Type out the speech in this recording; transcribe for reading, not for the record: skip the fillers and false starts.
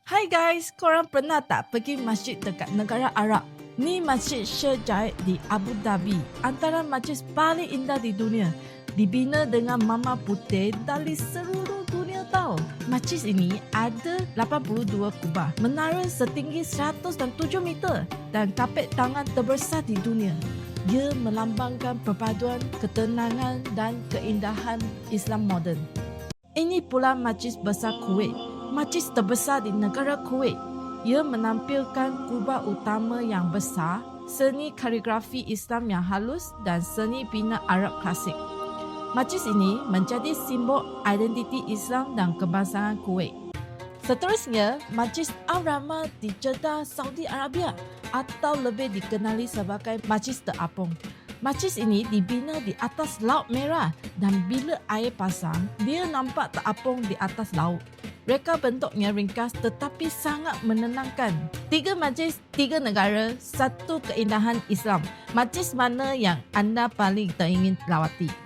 Hai guys, korang pernah tak pergi masjid dekat negara Arab? Ni Masjid Sheikh Zayed di Abu Dhabi, antara masjid paling indah di dunia. Dibina dengan mama putih dari seluruh dunia tau. Masjid ini ada 82 kubah, menara setinggi 107 meter dan kapet tangan terbesar di dunia. Ia melambangkan perpaduan, ketenangan dan keindahan Islam moden. Ini pula Masjid Besar Kuwait, masjid terbesar di negara Kuwait. Ia menampilkan kubah utama yang besar, seni kaligrafi Islam yang halus dan seni bina Arab klasik. Masjid ini menjadi simbol identiti Islam dan kebangsaan Kuwait. Seterusnya, Masjid Al-Rahmah di Jeddah, Saudi Arabia atau lebih dikenali sebagai Masjid Terapung. Masjid ini dibina di atas Laut Merah dan bila air pasang, dia nampak terapung di atas laut. Reka bentuknya ringkas tetapi sangat menenangkan. 3 masjid, 3 negara, 1 keindahan Islam. Masjid mana yang anda paling teringin lawati?